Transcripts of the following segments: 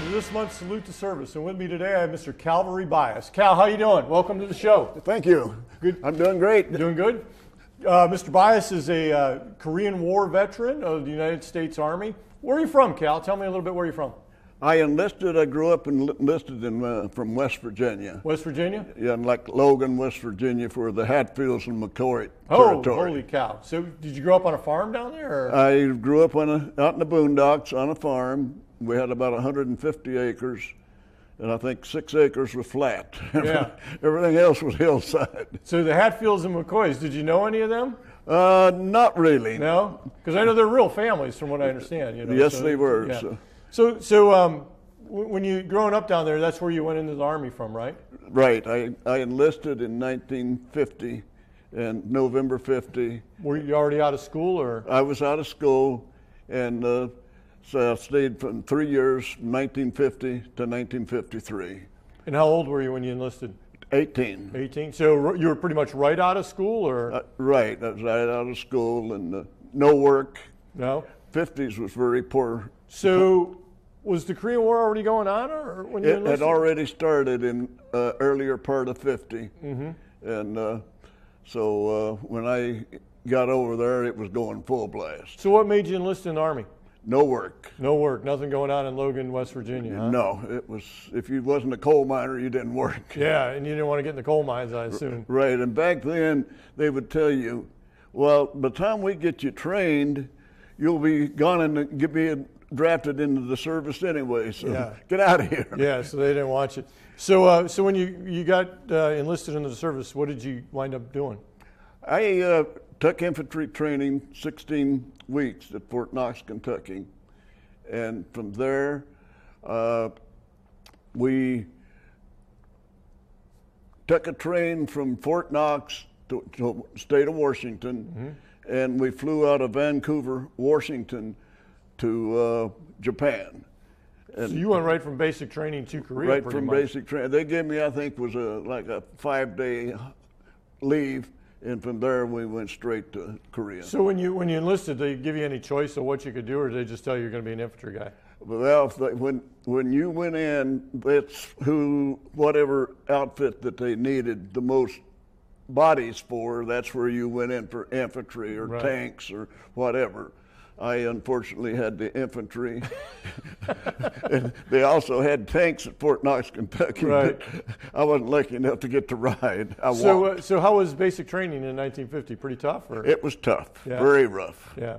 to this month's Salute to Service, and with me today I have Mr. Calvary Bias. Cal, how you doing? Welcome to the show. Thank you. Good. I'm doing great. Doing good? Mr. Bias is a Korean War veteran of the United States Army. Where are you from, Cal? Tell me a little bit where you're from. I grew up and enlisted from West Virginia. West Virginia? Yeah, in like Logan, West Virginia, for the Hatfields and McCoy territory. territory. Holy cow. So did you grow up on a farm down there? Or? I grew up out in the boondocks on a farm. We had about 150 acres, and I think 6 acres was flat. Yeah. Everything else was hillside. So the Hatfields and McCoys, did you know any of them? Not really. No? Because I know they're real families from what I understand. You know? Yes, so, they were. Yeah. So. When you growing up down there, that's where you went into the Army from, right? Right. I enlisted in 1950, and November 50. Were you already out of school, or? I was out of school, and so I stayed from 3 years, 1950 to 1953. And how old were you when you enlisted? 18. 18. So you were pretty much right out of school, or? Right. I was right out of school and no work. No. 50s was very poor. So was the Korean War already going on, or when you enlisted? It had already started in earlier part of 50. Mm-hmm. And so when I got over there, it was going full blast. So what made you enlist in the Army? No work. No work. Nothing going on in Logan, West Virginia, huh? No. It was, if you wasn't a coal miner, you didn't work. Yeah, and you didn't want to get in the coal mines, I assume. Right. And back then, they would tell you, well, by the time we get you trained, you'll be gone and be drafted into the service anyway, so yeah. Get out of here. Yeah, so they didn't want you. So when you got enlisted into the service, what did you wind up doing? I took infantry training 16 weeks at Fort Knox, Kentucky. And from there, we took a train from Fort Knox to the state of Washington, mm-hmm. and we flew out of Vancouver, Washington, to Japan. And so you went right from basic training to Korea. Right from basic training. They gave me, I think, was like a 5-day leave, and from there we went straight to Korea. So when you enlisted, did they give you any choice of what you could do, or did they just tell you you're going to be an infantry guy? Well, when you went in, that's whatever outfit that they needed the most bodies for, that's where you went in for infantry or right. tanks or whatever. I unfortunately had the infantry. And they also had tanks at Fort Knox, Kentucky. Right. I wasn't lucky enough to get to ride. So how was basic training in 1950? Pretty tough? Or? It was tough, yeah. Very rough. Yeah.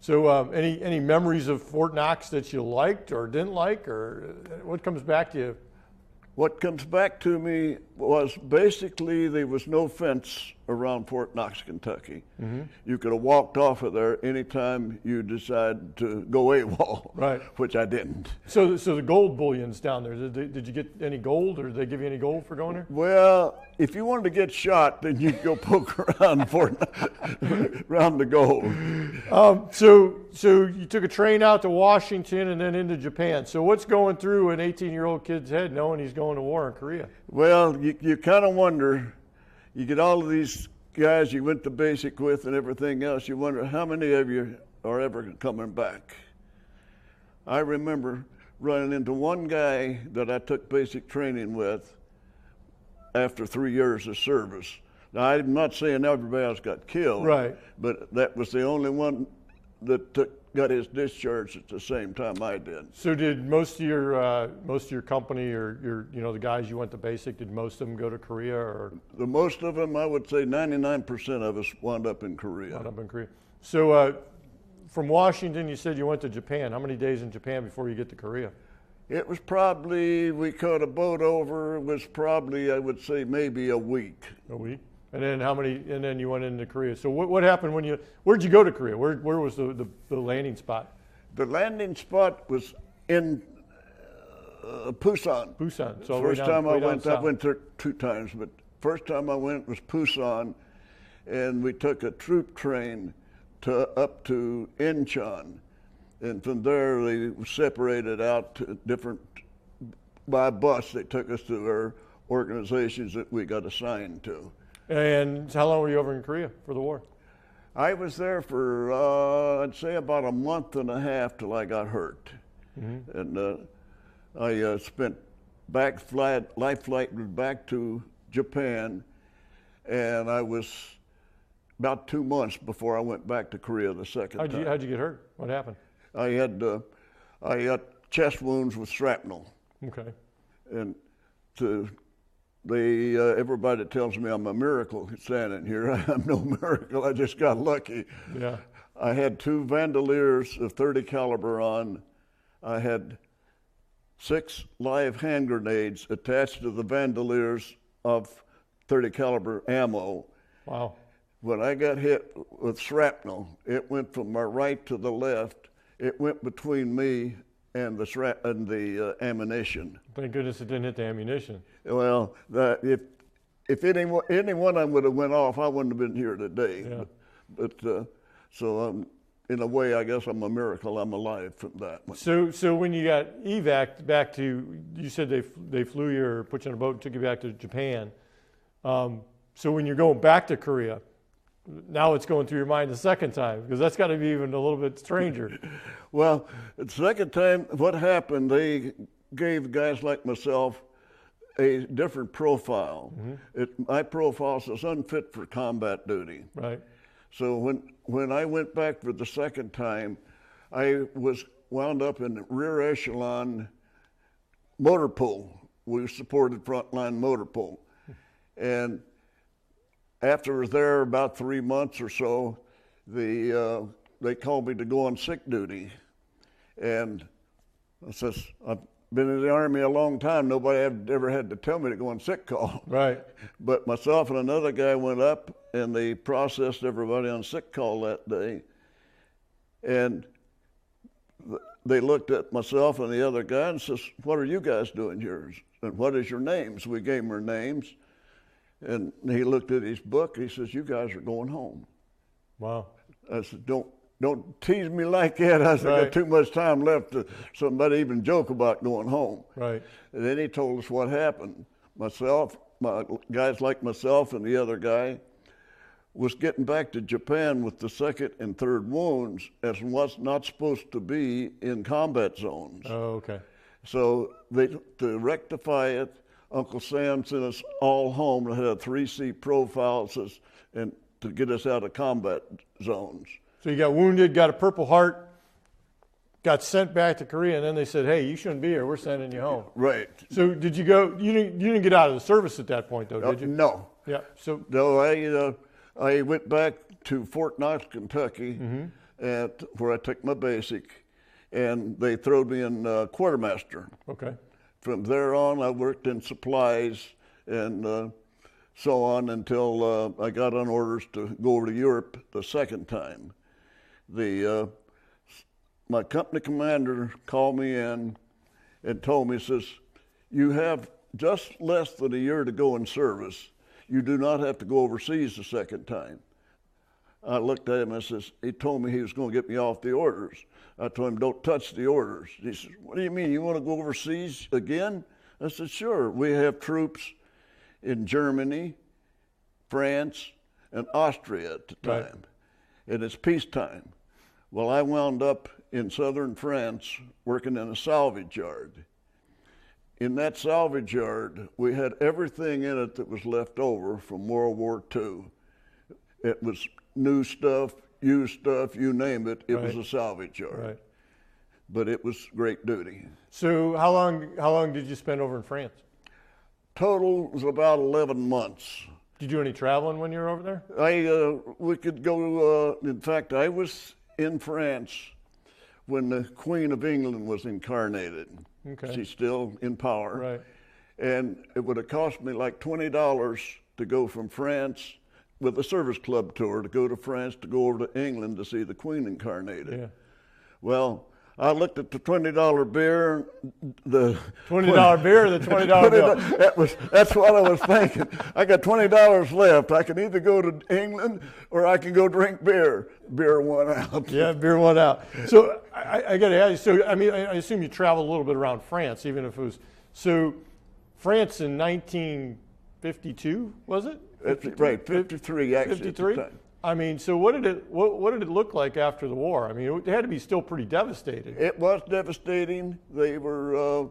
So any memories of Fort Knox that you liked or didn't like, or what comes back to you? What comes back to me was basically there was no fence around Fort Knox, Kentucky. Mm-hmm. You could have walked off of there anytime you decided to go AWOL, right? Which I didn't. So the gold bullion's down there. Did you get any gold, or did they give you any gold for going there? Well, if you wanted to get shot, then you'd go poke around around the gold. So you took a train out to Washington and then into Japan. So what's going through an 18-year-old kid's head knowing he's going to war in Korea? Well, you kind of wonder. You get all of these guys you went to basic with and everything else. You wonder how many of you are ever coming back. I remember running into one guy that I took basic training with after 3 years of service. Now, I'm not saying everybody else got killed, right? But that was the only one that got his discharge at the same time I did. So did most of your company, or the guys you went to basic, did most of them go to Korea, or? The most of them, I would say 99% of us wound up in Korea. Wound up in Korea. So from Washington, you said you went to Japan. How many days in Japan before you get to Korea? It was probably, we caught a boat over, it was probably, I would say, maybe a week. A week? And then and then you went into Korea. So what happened where'd you go to Korea? Where was the landing spot? The landing spot was in Busan. Busan. So first time I went there 2 times, but first time I went was Busan, and we took a troop train up to Incheon. And from there, they separated out to by bus. They took us to our organizations that we got assigned to. And how long were you over in Korea for the war? I was there for, I'd say about a month and a half till I got hurt. Mm-hmm. And I spent life flight back to Japan, and I was about 2 months before I went back to Korea the second time. How'd you get hurt? What happened? I got chest wounds with shrapnel. Okay. And everybody tells me I'm a miracle standing here. I'm no miracle. I just got lucky. Yeah. I had 2 bandoliers of .30 caliber on. I had 6 live hand grenades attached to the bandoliers of .30 caliber ammo. Wow. When I got hit with shrapnel, it went from my right to the left. It went between me and the ammunition. Thank goodness it didn't hit the ammunition. Well, if any one of them would have went off, I wouldn't have been here today. Yeah. But so in a way, I guess I'm a miracle. I'm alive from that one. So when you got evac'd back to, you said they flew you or put you on a boat and took you back to Japan. So when you're going back to Korea, now it's going through your mind the second time, because that's got to be even a little bit stranger. Well, the second time, what happened, they gave guys like myself a different profile. Mm-hmm. My profile was unfit for combat duty. Right. So when I went back for the second time, I was wound up in rear echelon motor pool. We supported frontline motor pool. And after I was there about 3 months or so, they called me to go on sick duty. And I says, I've been in the Army a long time. Nobody ever had to tell me to go on sick call. Right. But myself and another guy went up, and they processed everybody on sick call that day. And they looked at myself and the other guy and says, what are you guys doing here? And what is your names? We gave him our names. And he looked at his book. He says, you guys are going home. Wow. I said, don't tease me like that. I said, I got too much time left to somebody even joke about going home. Right. And then he told us what happened. Guys like myself and the other guy was getting back to Japan with the second and third wounds as what's not supposed to be in combat zones. Oh, okay. So to rectify it, Uncle Sam sent us all home and had a 3C profile and to get us out of combat zones. So you got wounded, got a Purple Heart, got sent back to Korea, and then they said, hey, you shouldn't be here. We're sending you home. Right. So did you go, you didn't get out of the service at that point, though, did you? No. Yeah. So No, I went back to Fort Knox, Kentucky, where I took my basic, and they threw me in quartermaster. Okay. From there on, I worked in supplies and so on until I got on orders to go over to Europe the second time. My company commander called me in and told me, says, you have just less than a year to go in service. You do not have to go overseas the second time. I looked at him and says, he told me he was going to get me off the orders. I told him, don't touch the orders. He said, what do you mean, you want to go overseas again? I said, sure. We have troops in Germany, France, and Austria at the time. Right. And it's peacetime. Well, I wound up in southern France working in a salvage yard. In that salvage yard, we had everything in it that was left over from World War II. It was new stuff, used stuff, you name it, it was a salvage yard. Right. But it was great duty. So how long did you spend over in France? Total was about 11 months. Did you do any traveling when you were over there? We could go, in fact, I was in France when the Queen of England was incarnated. Okay. She's still in power. Right. And it would have cost me like $20 to go from France with a service club tour, to go to France, to go over to England to see the Queen incarnated. Yeah. Well, I looked at the $20 beer, the $20 beer, or the $20 bill. That's what I was thinking. I got $20 left. I can either go to England or I can go drink beer. Beer won out. Yeah, beer won out. So I got to ask you. So I mean, I assume you traveled a little bit around France, even if it was. So France in 1952, was it? 53? Right, 53 actually. 53. I mean, so what did it look like after the war? I mean, it had to be still pretty devastating. It was devastating. They were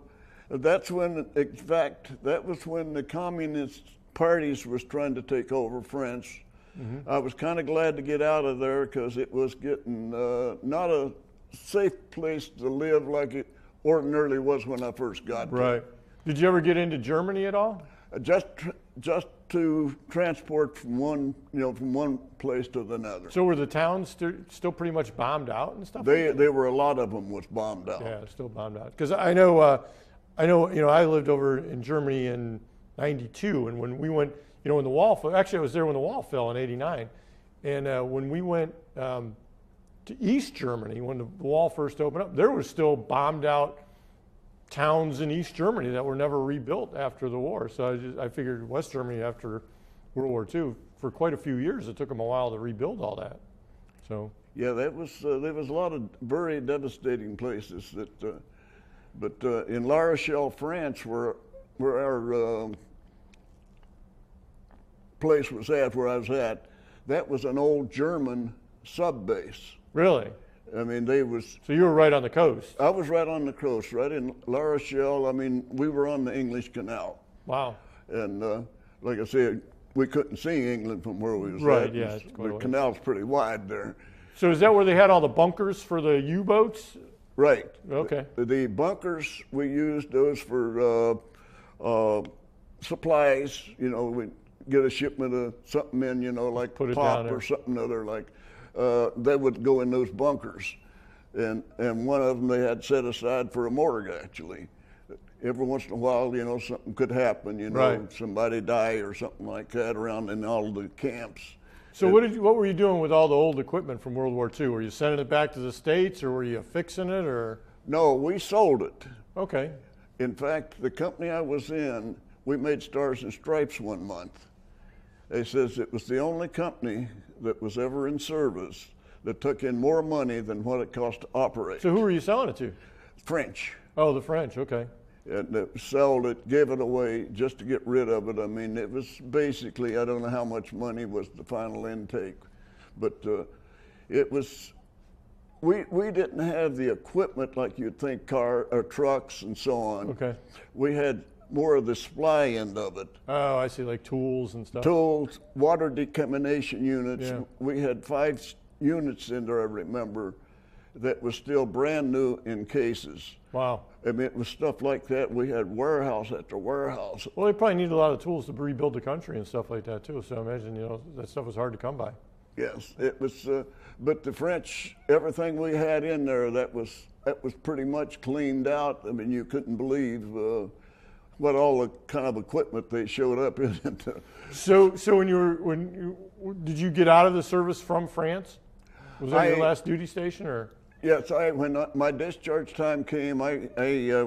That's when, in fact, that was when the communist parties was trying to take over France. I was kind of glad to get out of there because it was getting not a safe place to live like it ordinarily was when I first got there. Right. Did you ever get into Germany at all? Just to transport from one place to another. So were the towns still pretty much bombed out and stuff? There were a lot of them was bombed out. Yeah, still bombed out. Because I know, I lived over in Germany in '92, and when we went, when the wall fell, actually I was there when the wall fell in '89, and when we went to East Germany, when the wall first opened up, there was still bombed out towns in East Germany that were never rebuilt after the war. So I figured West Germany after World War II, for quite a few years, it took them a while to rebuild all that. So yeah, there was a lot of very devastating places that, but in La Rochelle, France, where our place was at, where I was at, that was an old German sub base. really? I mean, So you were right on the coast. I was right on the coast, right in La Rochelle. I mean, we were on the English Canal. Wow. And like I said, we couldn't see England from where we was Right, at. yeah, it's quite a The ways. canal's pretty wide there. So is that where they had all the bunkers for the U-boats? Right. Okay. The bunkers, we used those for supplies. We get a shipment of something in, like Put it down pop there. or something other like. They would go in those bunkers, and one of them they had set aside for a morgue. Actually, every once in a while, something could happen. Right. Somebody die or something like that around in all the camps. So what were you doing with all the old equipment from World War II? Were you sending it back to the States, or were you fixing it, or? No, we sold it. Okay. In fact, the company I was in, we made Stars and Stripes one month. They says it was the only company that was ever in service that took in more money than what it cost to operate. So who were you selling it to? French. Oh, the French. Okay. And they sold it, gave it away just to get rid of it. I mean, it was basically, I don't know how much money was the final intake, but it was, we didn't have the equipment like you'd think car or trucks and so on. Okay. We had more of the supply end of it. Oh, I see, like tools and stuff. Tools, water decontamination units. Yeah. We had 5 units in there, I remember, that was still brand new in cases. Wow. I mean, it was stuff like that. We had warehouse after warehouse. Well, they probably need a lot of tools to rebuild the country and stuff like that too. So I imagine, that stuff was hard to come by. Yes, it was. But the French, everything we had in there, that was pretty much cleaned out. I mean, you couldn't believe what all the kind of equipment they showed up in. So did you get out of the service from France? Was that your last duty station, or? Yes, when my discharge time came, I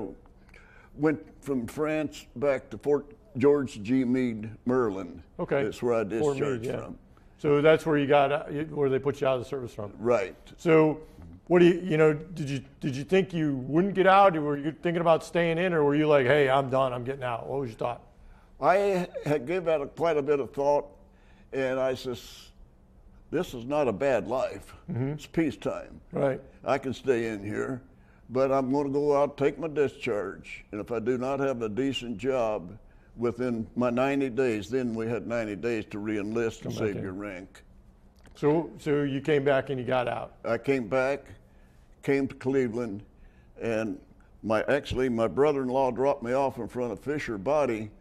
went from France back to Fort George G. Meade, Maryland. Okay. That's where I Fort discharged Meade, yeah. from. So that's where you got, where they put you out of the service from. Right. So, what do did you think you wouldn't get out? Were you thinking about staying in, or were you like, hey, I'm done, I'm getting out? What was your thought? I had given that quite a bit of thought, and I says, this is not a bad life. It's peacetime. Right. I can stay in here, but I'm going to go out, take my discharge, and if I do not have a decent job within my 90 days, then we had 90 days to re-enlist and save your rank. So you came back and you got out. I came back, came to Cleveland, and my brother-in-law dropped me off in front of Fisher Body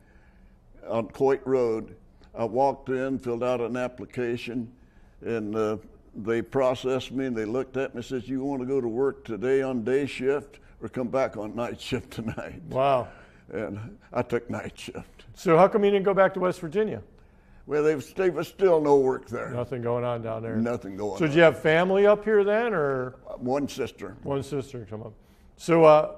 on Coit Road. I walked in, filled out an application, and they processed me and they looked at me and said, you want to go to work today on day shift or come back on night shift tonight? Wow. And I took night shift. So how come you didn't go back to West Virginia? Well, there was still no work there. Nothing going on down there. Nothing going on. So did you have family up here then, or? One sister. One sister come up. So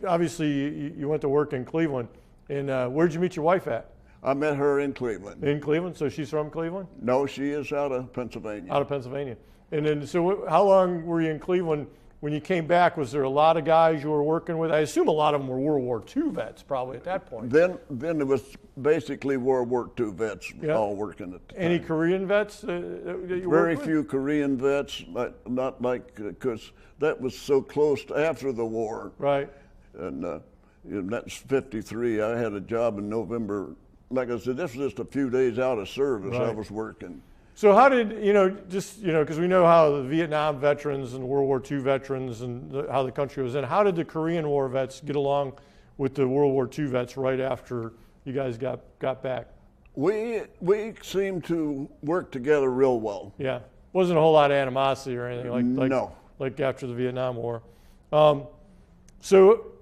obviously you went to work in Cleveland, and where'd you meet your wife at? I met her in Cleveland. In Cleveland? So she's from Cleveland? No, she is out of Pennsylvania. Out of Pennsylvania. And then, so how long were you in Cleveland? When you came back, was there a lot of guys you were working with? I assume a lot of them were World War II vets probably at that point. Then it was basically World War II vets all working at the time. Any Korean vets that you Very worked with? few Korean vets, not like, because that was so close to after the war. Right. And That's 53. I had a job in November. Like I said, this was just a few days out of service. I Right. was working. So how did, because we know how the Vietnam veterans and World War II veterans and how the country was in, how did the Korean War vets get along with the World War II vets right after you guys got back? We seemed to work together real well. Yeah. Wasn't a whole lot of animosity or anything No. like after the Vietnam War. So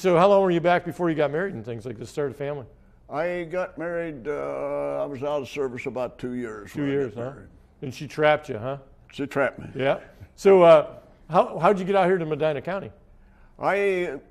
how long were you back before you got married and things like this, started a family? I got married, I was out of service about 2 years. 2 years, huh? And she trapped you, huh? She trapped me. Yeah. So how'd you get out here to Medina County? I've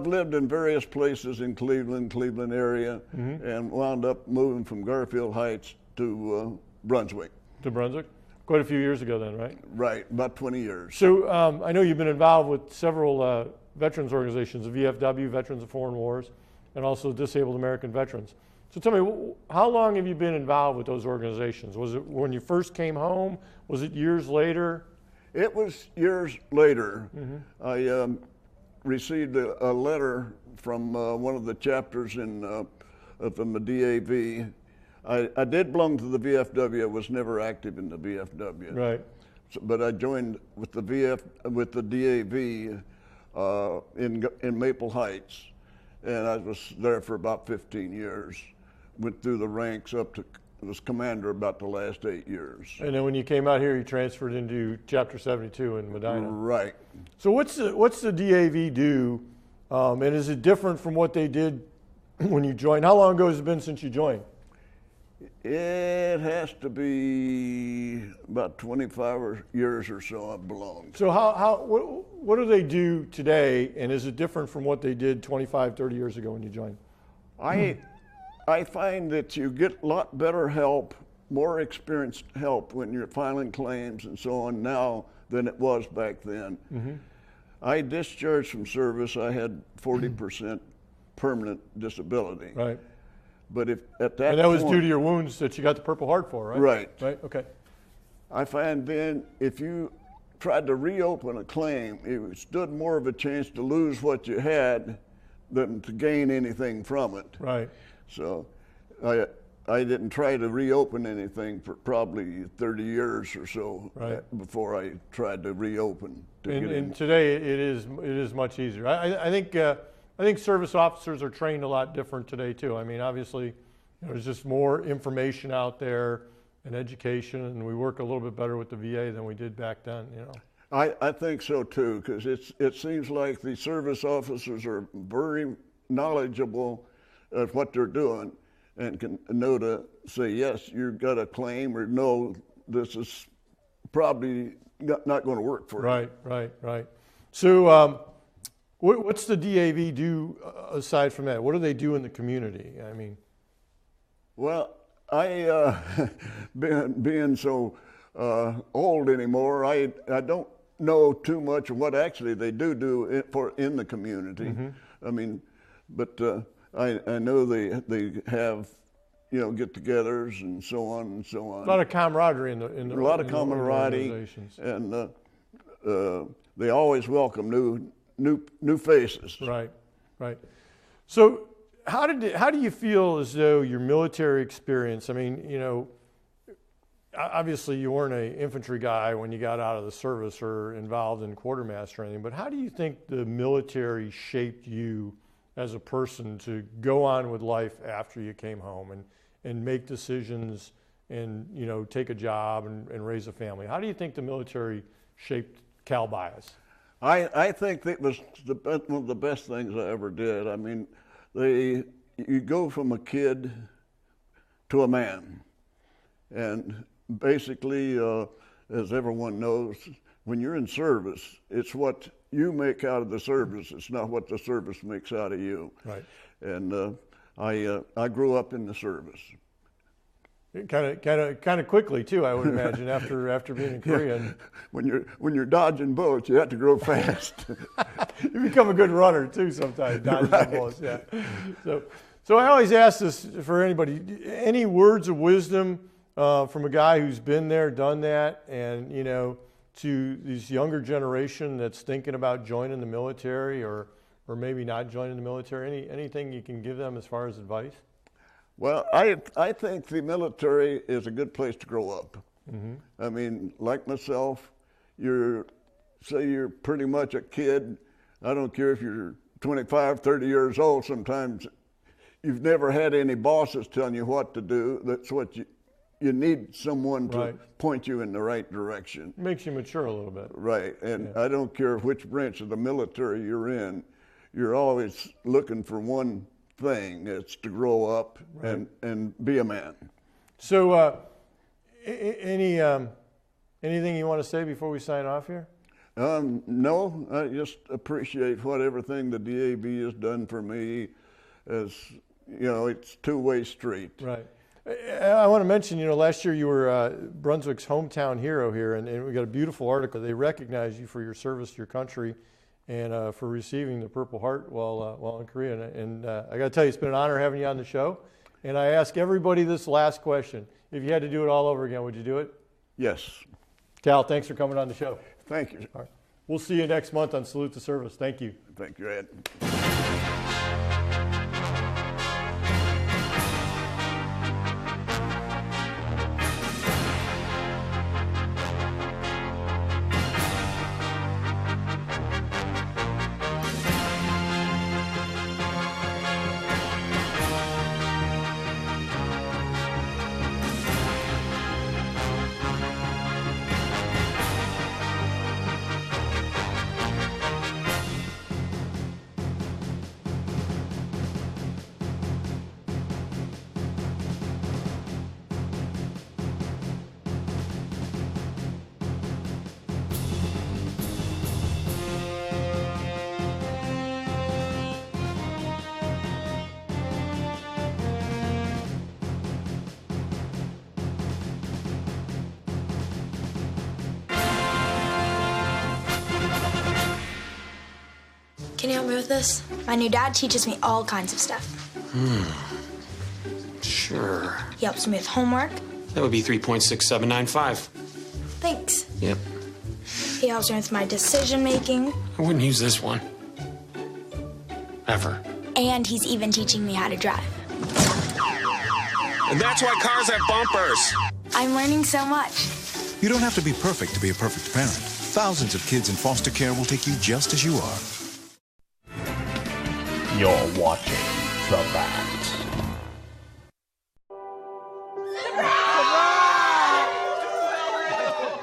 lived in various places in Cleveland area, and wound up moving from Garfield Heights to Brunswick. To Brunswick? Quite a few years ago then, right? Right, about 20 years. So I know you've been involved with several veterans organizations, the VFW, Veterans of Foreign Wars, and also Disabled American Veterans. So tell me, how long have you been involved with those organizations? Was it when you first came home? Was it years later? It was years later. I received a letter from one of the chapters from the DAV. I did belong to the VFW. I was never active in the VFW. Right. But I joined with the DAV in Maple Heights, and I was there for about 15 years. Went through the ranks up to was commander about the last 8 years. And then when you came out here, you transferred into Chapter 72 in Medina. Right. So what's the DAV do, and is it different from what they did when you joined? How long ago has it been since you joined? It has to be about 25 years or so I've belonged. So what do they do today, and is it different from what they did 25, 30 years ago when you joined? I find that you get a lot better help, more experienced help when you're filing claims and so on now than it was back then. I discharged from service. I had 40% permanent disability. Right. But if at that And that was point, due to your wounds that you got the Purple Heart for, right? Right. Right, okay. I find then if you tried to reopen a claim, it stood more of a chance to lose what you had than to gain anything from it. Right. So I didn't try to reopen anything for probably 30 years or so before I tried to reopen. And today it is much easier. I think service officers are trained a lot different today too. I mean, obviously, there's just more information out there and education, and we work a little bit better with the VA than we did back then. I think so too, because it seems like the service officers are very knowledgeable of what they're doing and can know to say, yes, you've got a claim, or no, this is probably not going to work for you. Right. So what's the DAV do aside from that? What do they do in the community? I mean. Well, I, being so old anymore, I don't know too much of what actually they do in the community. I mean, but I know they have, get-togethers and so on and so on. A lot of camaraderie in the a lot of camaraderie, organizations. And they always welcome new faces. Right. So how do you feel as though your military experience? I mean, obviously you weren't an infantry guy when you got out of the service or involved in quartermaster or anything, but how do you think the military shaped you as a person to go on with life after you came home and make decisions and, take a job and raise a family? How do you think the military shaped Cal Bias? I think that was one of the best things I ever did. I mean, you go from a kid to a man. And basically, as everyone knows, when you're in service, it's what you make out of the service. It's not what the service makes out of you. Right. And I grew up in the service. Kind of quickly too, I would imagine, after being in Korea. Yeah. When you're dodging bullets, you have to grow fast. You become a good runner too sometimes, dodging bullets. Yeah. So I always ask this for anybody: any words of wisdom from a guy who's been there, done that, and to this younger generation that's thinking about joining the military or or maybe not joining the military? Anything you can give them as far as advice? Well, I think the military is a good place to grow up. Mm-hmm. I mean, like myself, say you're pretty much a kid. I don't care if you're 25, 30 years old. Sometimes you've never had any bosses telling you what to do. That's what you need someone to point you in the right direction. Makes you mature a little bit. Right, and I don't care which branch of the military you're in, you're always looking for one thing. It's to grow up and be a man. So anything you want to say before we sign off here? No, I just appreciate what everything the DAB has done for me. As you know, it's two-way street. Right. I want to mention, last year you were Brunswick's hometown hero here, and we got a beautiful article. They recognize you for your service to your country and for receiving the Purple Heart while in Korea. And I got to tell you, it's been an honor having you on the show. And I ask everybody this last question. If you had to do it all over again, would you do it? Yes. Cal, thanks for coming on the show. Thank you. All right. We'll see you next month on Salute to Service. Thank you. Thank you, Ed. Can you help me with this? My new dad teaches me all kinds of stuff. Sure. He helps me with homework. That would be 3.6795. Thanks. Yep. He helps me with my decision making. I wouldn't use this one. Ever. And he's even teaching me how to drive. And that's why cars have bumpers. I'm learning so much. You don't have to be perfect to be a perfect parent. Thousands of kids in foster care will take you just as you are. You're watching The Bat.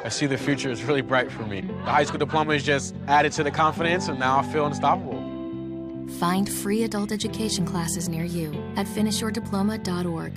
I see the future is really bright for me. The high school diploma is just added to the confidence, and now I feel unstoppable. Find free adult education classes near you at finishyourdiploma.org.